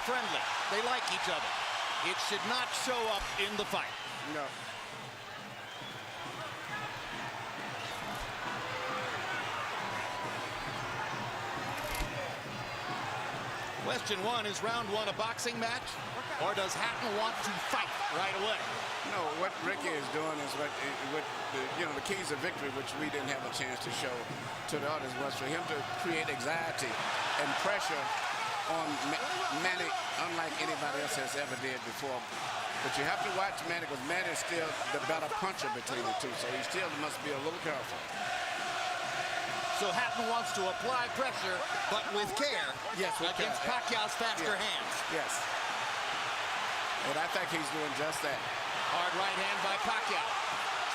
friendly. They like each other. It should not show up in the fight. No. Question one, is round one a boxing match, or does Hatton want to fight right away? No, what Ricky is doing is what the keys of victory, which we didn't have a chance to show to the audience, was for him to create anxiety and pressure on Manny, unlike anybody else has ever did before. But you have to watch Manny, because Manny is still the better puncher between the two, so he still must be a little careful. So Hatton wants to apply pressure, but with care, yes, against Pacquiao's faster hands. Yes. And I think he's doing just that. Hard right hand by Pacquiao,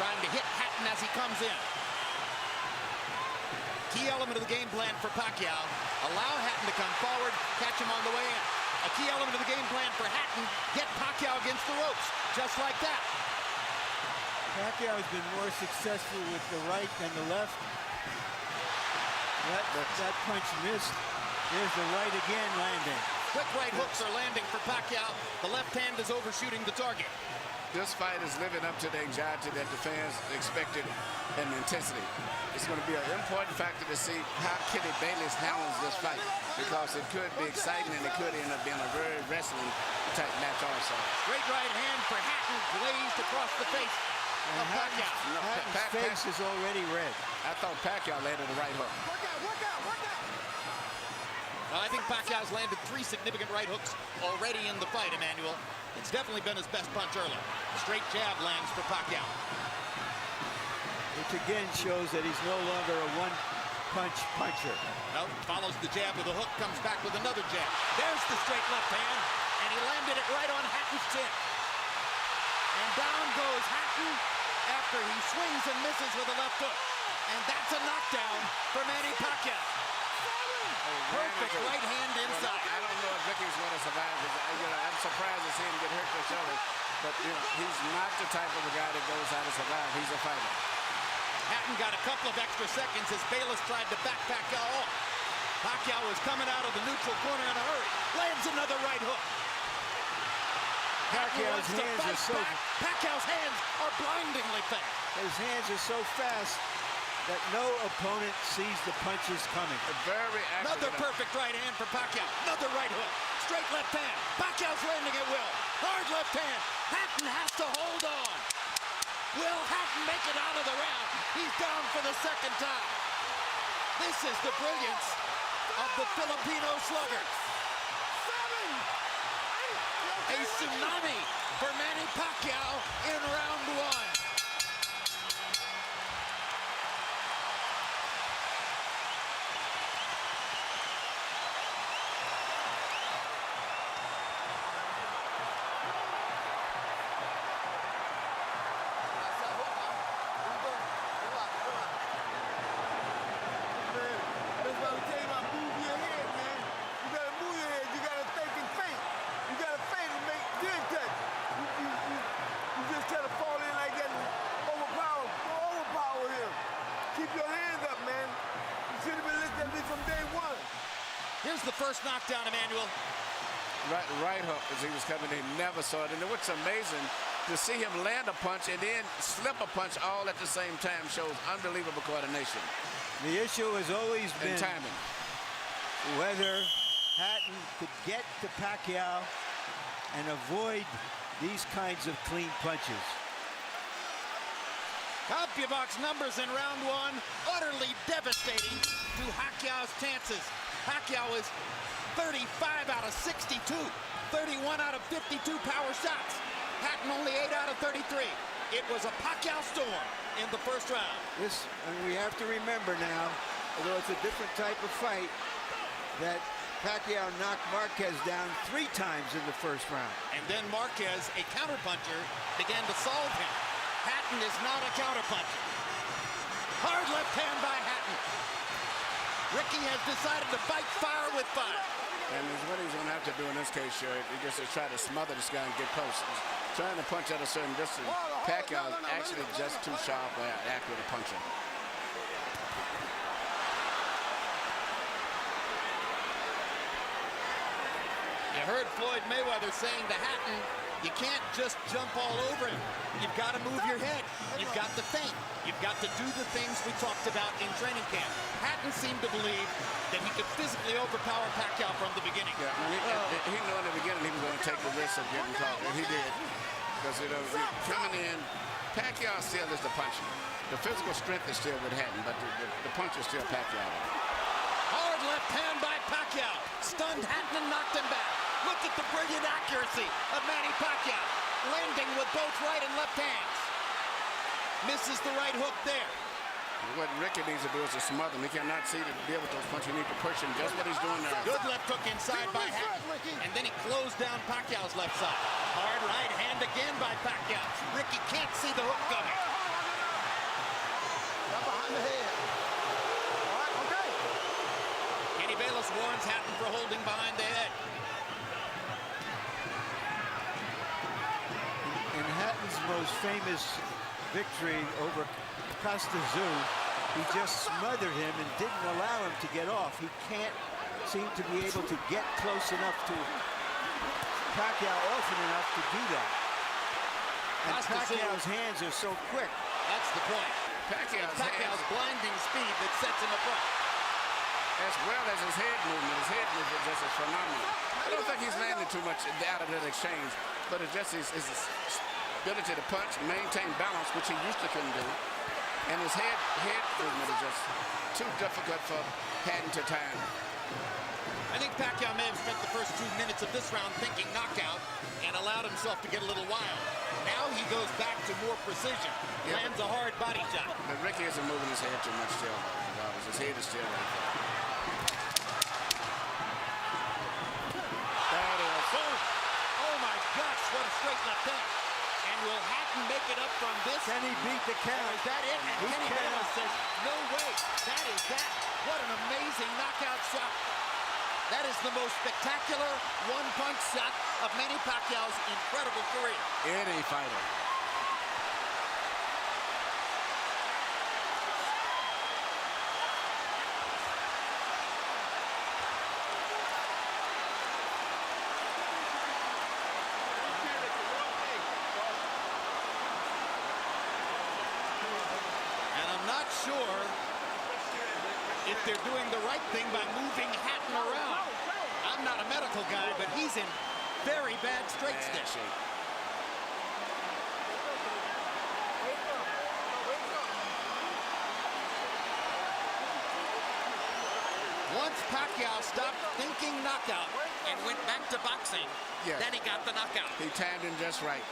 trying to hit Hatton as he comes in. Key element of the game plan for Pacquiao, allow Hatton to come forward, catch him on the way in. A key element of the game plan for Hatton, get Pacquiao against the ropes, just like that. Pacquiao has been more successful with the right than the left. That punch missed. There's the right again landing. Quick right hooks are landing for Pacquiao. The left hand is overshooting the target. This fight is living up to the anxiety that the fans expected and the intensity. It's going to be an important factor to see how Kenny Bayless handles this fight, because it could be exciting and it could end up being a very wrestling type match also. Great right hand for Hatton, glazed across the face of Pacquiao. Hatton's face is already red. I thought Pacquiao landed the right hook. Work out. Well, I think Pacquiao's landed 3 significant right hooks already in the fight, Emmanuel. It's definitely been his best punch early. Straight jab lands for Pacquiao. Which again shows that he's no longer a one-punch puncher. No, follows the jab with a hook, comes back with another jab. There's the straight left hand, and he landed it right on Hatton's chin. And down goes Hatton after he swings and misses with a left hook. And that's a knockdown for Manny Pacquiao. Perfect right hand inside. Well, I don't know if Ricky's going to survive. I'm surprised to see him get hurt for shoulder. But he's not the type of a guy that goes out to survive. He's a fighter. Hatton got a couple of extra seconds as Bayless tried to back Pacquiao off. Pacquiao was coming out of the neutral corner in a hurry. Lands another right hook. Pacquiao's hands are so back. Pacquiao's hands are blindingly fast. His hands are so fast that no opponent sees the punches coming. Very accurate. Another perfect right hand for Pacquiao. Another right hook. Straight left hand. Pacquiao's landing at will. Hard left hand. Hatton has to hold on. Will Hatton make it out of the round? He's down for the second time. This is the brilliance of the Filipino slugger. A tsunami for Manny Pacquiao in round one. Here's the first knockdown, Emmanuel. Right hook as he was coming in. Never saw it. And what's amazing, to see him land a punch and then slip a punch all at the same time shows unbelievable coordination. The issue has always been timing. Whether Hatton could get to Pacquiao and avoid these kinds of clean punches. CompuBox numbers in round one, utterly devastating to Pacquiao's chances. Pacquiao is 35 out of 62, 31 out of 52 power shots. Hatton only 8 out of 33. It was a Pacquiao storm in the first round. And we have to remember now, although it's a different type of fight, that Pacquiao knocked Marquez down 3 times in the first round. And then Marquez, a counterpuncher, began to solve him. Hatton is not a counterpuncher. Hard left hand by Hatton. Ricky has decided to fight fire with fire. And what he's going to have to do in this case, sure, he just to try to smother this guy and get close. He's trying to punch at a certain distance. Pacquiao is actually just too sharp or accurate a puncher. You heard Floyd Mayweather saying to Hatton, you can't just jump all over him. You've got to move your head. You've got to think. You've got to do the things we talked about in training camp. Hatton seemed to believe that he could physically overpower Pacquiao from the beginning. Yeah, he knew in the beginning he was going to take the risk of getting caught, and he did. Because coming in, Pacquiao still is the puncher. The physical strength is still with Hatton, but the punch is still Pacquiao. Hard left hand by Pacquiao. Stunned Hatton and knocked him back. Look at the brilliant accuracy of Manny Pacquiao. Landing with both right and left hands. Misses the right hook there. What Ricky needs to do is to smother him. He cannot see to deal with those punches. He needs to push him. Just what he's doing now. Good left hook inside by Hatton. And then he closed down Pacquiao's left side. Hard right hand again by Pacquiao. Ricky can't see the hook coming. Right behind the head. All right, okay. Kenny Bayless warns Hatton for holding behind the head. In Hatton's most famous victory over Costa Zoo, he just smothered him and didn't allow him to get off. He can't seem to be able to get close enough to Pacquiao often enough to do that. And Pacquiao's hands are so quick. That's the point. Pacquiao's blinding speed that sets him apart. As well as his head movement. His head movement just is phenomenal. I don't think he's landing too much out of that exchange, but it's just his ability to punch, maintain balance, which he used to couldn't do. And his head movement is just too difficult for Hatton to time. I think Pacquiao may have spent the first 2 minutes of this round thinking knockout and allowed himself to get a little wild. Now he goes back to more precision. Lands a hard body shot. But Ricky isn't moving his head too much still. His head is still right there. That is boom. Oh my gosh, what a straight left hand. And will Hatton make it up from this? Can he beat the count? Is that it? And Kenny Bayless says, no way. That is that. What an amazing knockout shot. That is the most spectacular one-punch shot of Manny Pacquiao's incredible career. Any fighter. Not sure if they're doing the right thing by moving Hatton around. I'm not a medical guy, but he's in very bad straight stitch. Once Pacquiao stopped thinking knockout and went back to boxing, then he got the knockout. He timed him just right.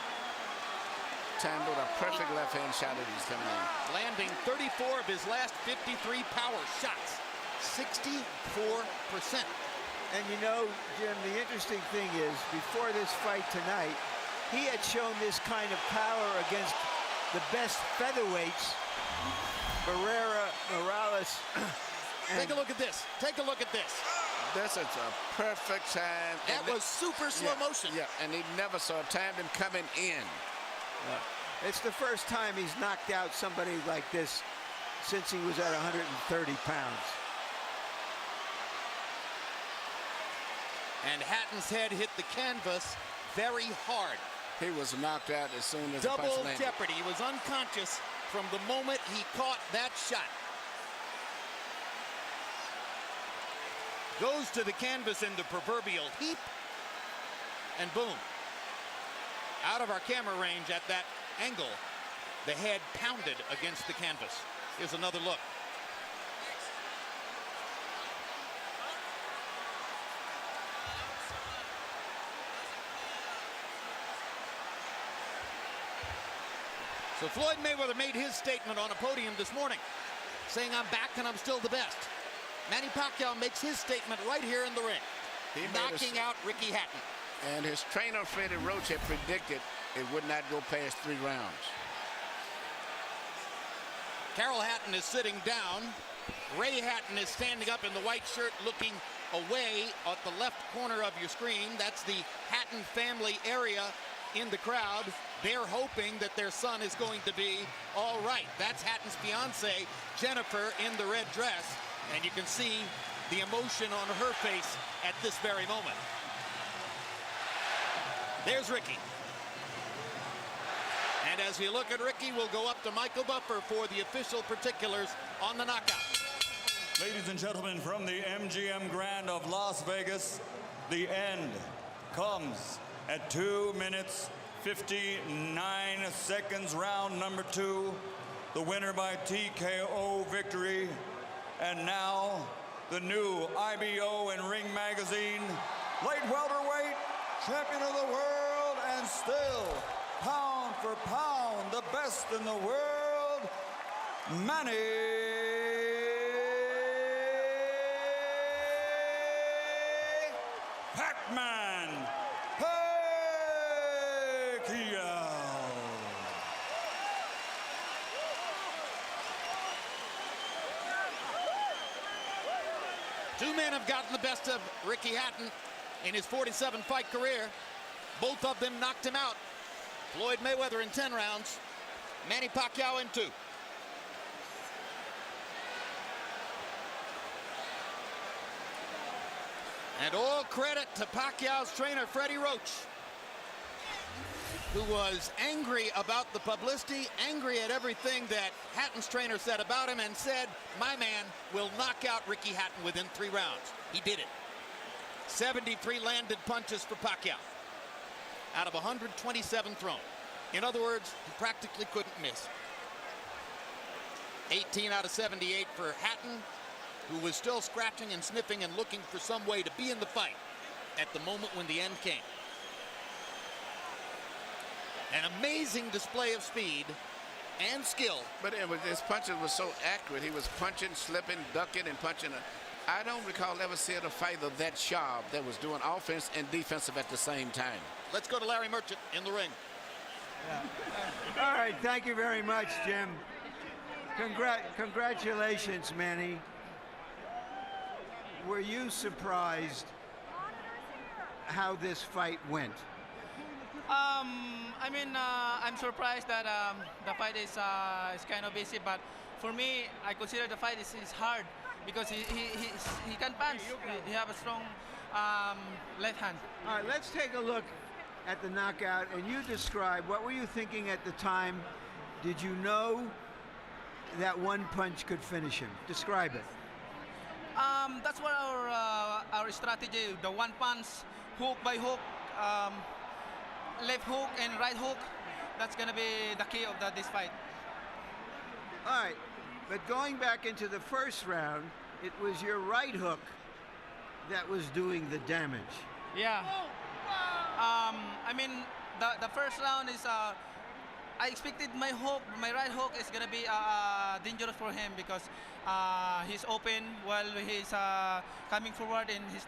Timed with a perfect left-hand shot as he's coming in. Landing 34 of his last 53 power shots. 64%. And you know, Jim, the interesting thing is, before this fight tonight, he had shown this kind of power against the best featherweights, Barrera, Morales. Take a look at this. Take a look at this. This is a perfect time. That was super slow motion. Yeah, and he never saw timed him coming in. It's the first time he's knocked out somebody like this since he was at 130 pounds. And Hatton's head hit the canvas very hard. He was knocked out as soon as the punch Double landed. jeopardy. He was unconscious from the moment he caught that shot. Goes to the canvas in the proverbial heap, and boom. Out of our camera range at that angle, the head pounded against the canvas. Here's another look. So Floyd Mayweather made his statement on a podium this morning, saying, I'm back and I'm still the best. Manny Pacquiao makes his statement right here in the ring, knocking out Ricky Hatton. And his trainer, Freddie Roach, had predicted it would not go past 3 rounds. Carol Hatton is sitting down. Ray Hatton is standing up in the white shirt looking away at the left corner of your screen. That's the Hatton family area in the crowd. They're hoping that their son is going to be all right. That's Hatton's fiance, Jennifer, in the red dress. And you can see the emotion on her face at this very moment. There's Ricky. And as we look at Ricky, we'll go up to Michael Buffer for the official particulars on the knockout. Ladies and gentlemen, from the MGM Grand of Las Vegas, the end comes at 2 minutes, 59 seconds, round number 2. The winner by TKO victory. And now, the new IBO and Ring Magazine light welterweight champion of the world, and still, pound for pound, the best in the world, Manny Pacquiao. Two men have gotten the best of Ricky Hatton in his 47-fight career. Both of them knocked him out. Floyd Mayweather in 10 rounds, Manny Pacquiao in 2. And all credit to Pacquiao's trainer, Freddie Roach, who was angry about the publicity, angry at everything that Hatton's trainer said about him, and said, my man will knock out Ricky Hatton within 3 rounds. He did it. 73 landed punches for Pacquiao out of 127 thrown. In other words, he practically couldn't miss. 18 out of 78 for Hatton, who was still scratching and sniffing and looking for some way to be in the fight at the moment when the end came. An amazing display of speed and skill. But his punches were so accurate. He was punching, slipping, ducking, and punching. I don't recall ever seeing a fighter that sharp that was doing offense and defensive at the same time. Let's go to Larry Merchant in the ring. Yeah. All right, thank you very much, Jim. Congratulations, Manny. Were you surprised how this fight went? I mean, I'm surprised that the fight is kind of easy, but for me, I consider the fight is hard because he can punch. He have a strong left hand. All right, let's take a look at the knockout, and you describe, what were you thinking at the time? Did you know that one punch could finish him? Describe it. That's what our strategy, the one punch, hook by hook, left hook and right hook. That's gonna be the key of this fight. All right, but going back into the first round, it was your right hook that was doing the damage. Yeah. I mean, the first round is. I expected my right hook is gonna be dangerous for him because he's open while he's coming forward and his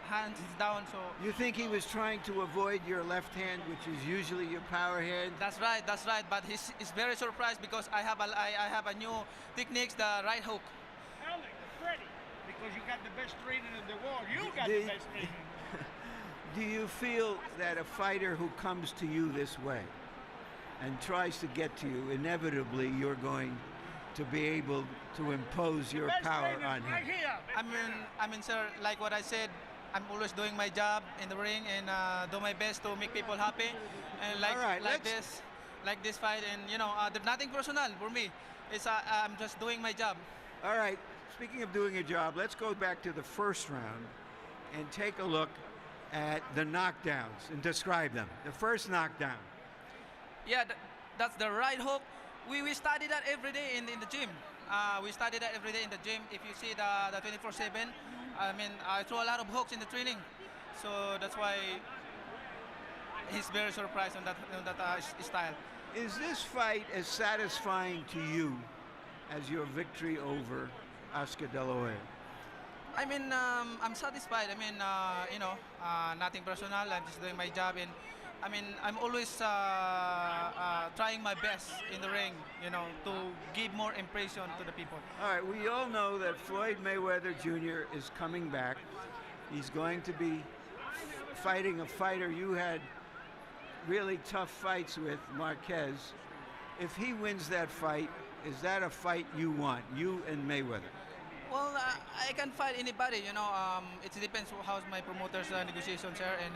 hands is down. So you think he was trying to avoid your left hand, which is usually your power hand? That's right. But he's very surprised because I have a new techniques, the right hook. Alex, Freddie, because you got the best training in the world. You got the best training. Do you feel that a fighter who comes to you this way and tries to get to you, inevitably you're going to be able to impose your power on him? Right here. I mean, sir, like what I said, I'm always doing my job in the ring and do my best to make people happy. And like this fight, and you know, there's nothing personal for me. It's I'm just doing my job. All right. Speaking of doing a job, let's go back to the first round and take a look at the knockdowns and describe them. The first knockdown. Yeah, that's the right hook. We study that every day in the gym. We study that every day in the gym. If you see the 24/7, I mean, I throw a lot of hooks in the training, so that's why he's very surprised on that style. Is this fight as satisfying to you as your victory over Oscar De La Hoya? I mean, I'm satisfied. I mean, you know, nothing personal. I'm just doing my job, and I mean, I'm always trying my best in the ring, you know, to give more impression to the people. All right, we all know that Floyd Mayweather Jr. is coming back. He's going to be fighting a fighter you had really tough fights with, Marquez. If he wins that fight, is that a fight you want, you and Mayweather? Well, I can fight anybody, you know. It depends how's my promoter's negotiations are, and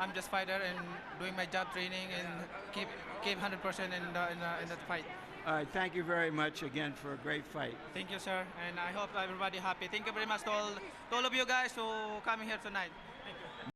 I'm just fighter and doing my job training and keep 100% in that fight. All right, thank you very much again for a great fight. Thank you, sir, and I hope everybody happy. Thank you very much to all of you guys who coming here tonight.